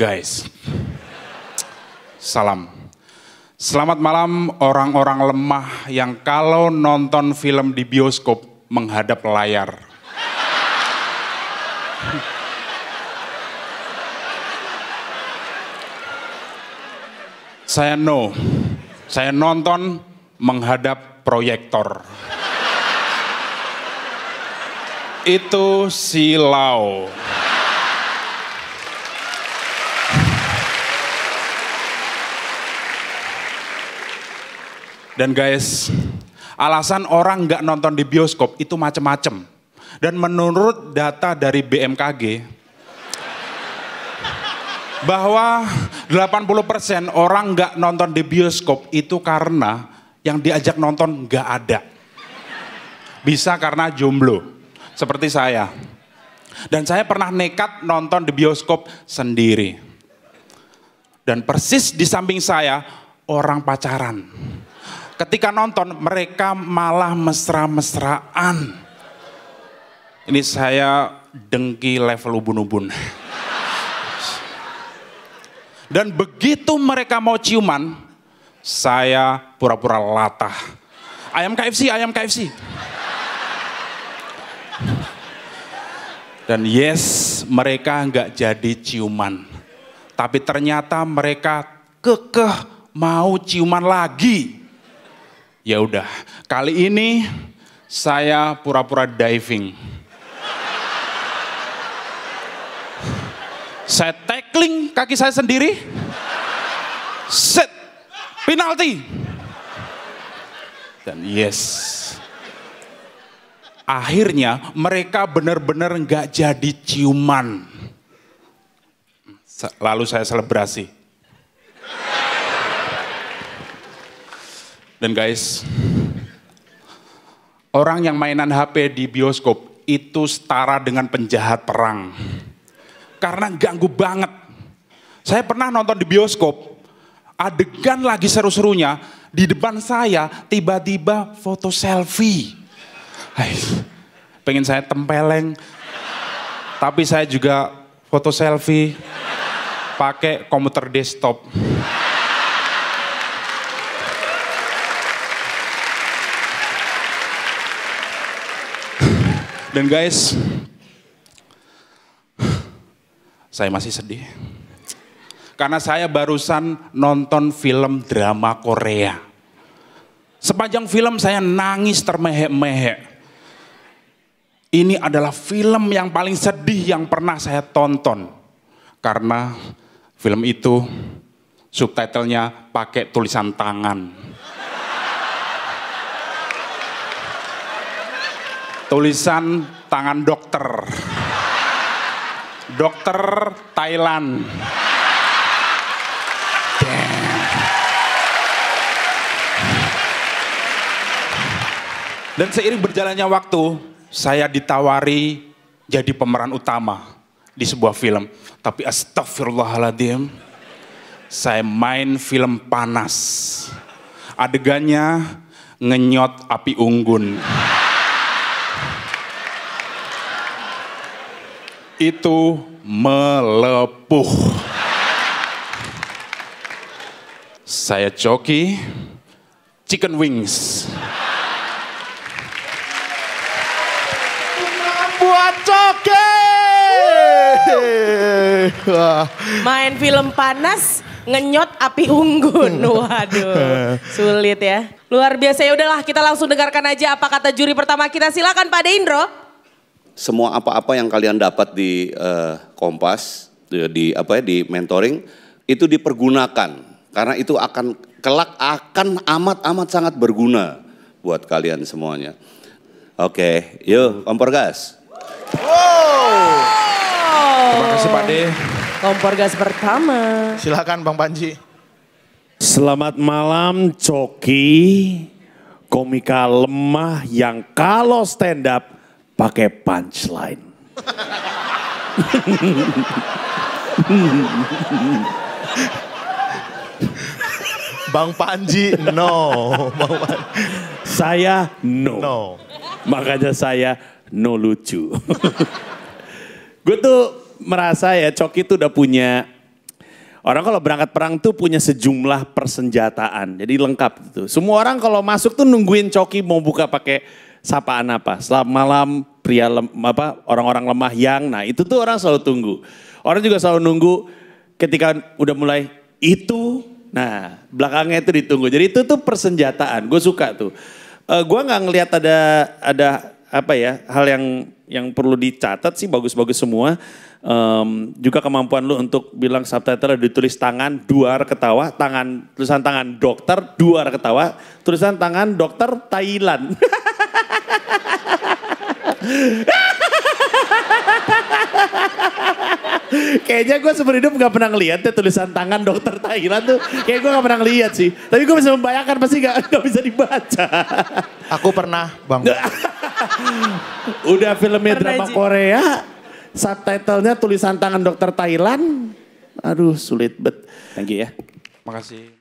Guys, salam. Selamat malam orang-orang lemah yang kalau nonton film di bioskop menghadap layar. Saya nonton menghadap proyektor. Itu silau. Dan guys, alasan orang nggak nonton di bioskop itu macem-macem. Dan menurut data dari BMKG, bahwa 80% orang nggak nonton di bioskop itu karena yang diajak nonton nggak ada. Bisa karena jomblo, seperti saya. Dan saya pernah nekat nonton di bioskop sendiri. Dan persis di samping saya, orang pacaran. Ketika nonton, mereka malah mesra-mesraan. Ini saya dengki level ubun-ubun. Dan begitu mereka mau ciuman, saya pura-pura latah. Ayam KFC, ayam KFC. Dan yes, mereka nggak jadi ciuman. Tapi ternyata mereka kekeh mau ciuman lagi. Ya udah, kali ini saya pura-pura diving. Saya tackling kaki saya sendiri. Set, penalti. Dan yes, akhirnya mereka benar-benar nggak jadi ciuman. Lalu saya selebrasi. Dan guys, orang yang mainan HP di bioskop itu setara dengan penjahat perang. Karena ganggu banget. Saya pernah nonton di bioskop, adegan lagi seru-serunya, di depan saya tiba-tiba foto selfie. Hai, pengen saya tempeleng, tapi saya juga foto selfie pakai komputer desktop. Dan guys, saya masih sedih. Karena saya barusan nonton film drama Korea. Sepanjang film saya nangis termehek-mehek. Ini adalah film yang paling sedih yang pernah saya tonton. Karena film itu subtitlenya pakai tulisan tangan. Tulisan tangan dokter. Dokter Thailand. Dan seiring berjalannya waktu, saya ditawari jadi pemeran utama di sebuah film. Tapi astagfirullahaladzim, saya main film panas. Adegannya ngenyot api unggun. Itu melepuh. Saya joki chicken wings. Buat Coki. Main film panas, ngenyot api unggun. Waduh, sulit ya. Luar biasa. Ya udahlah, kita langsung dengarkan aja apa kata juri pertama kita. Silakan Pak Deindro. Semua apa-apa yang kalian dapat di Kompas, di mentoring itu dipergunakan karena itu akan kelak akan amat sangat berguna buat kalian semuanya. Oke, yuk kompor gas. Wow. Terima kasih Pak De. Kompor gas pertama. Silakan Bang Panji. Selamat malam Coki, komika lemah yang kalau stand up pakai punchline. Bang Panji, no. Saya no. No. Makanya saya no lucu. Gue tuh merasa ya Coki tuh udah punya Orang kalau berangkat perang tuh punya sejumlah persenjataan, jadi lengkap gitu. Semua orang kalau masuk tuh nungguin Coki mau buka pakai sapaan apa. Selamat malam pria orang-orang lemah yang, nah itu tuh orang selalu tunggu. Orang juga selalu nunggu ketika udah mulai itu, nah belakangnya itu ditunggu. Jadi itu tuh persenjataan, gue suka tuh. Gue nggak ngelihat ada apa ya hal yang perlu dicatat sih, bagus-bagus semua. Juga kemampuan lu untuk bilang subtitle ditulis tangan duar ketawa, tulisan tangan dokter duar ketawa, tulisan tangan dokter Thailand. Kayaknya gue seumur hidup gak pernah ngeliat ya tulisan tangan dokter Thailand tuh. Kayak gue gak pernah ngeliat sih. Tapi gue bisa membayangkan pasti gak bisa dibaca. Aku pernah, Bang. Udah filmnya Pernah, drama Korea, subtitlenya tulisan tangan dokter Thailand. Aduh sulit bet. Thank you ya. Makasih.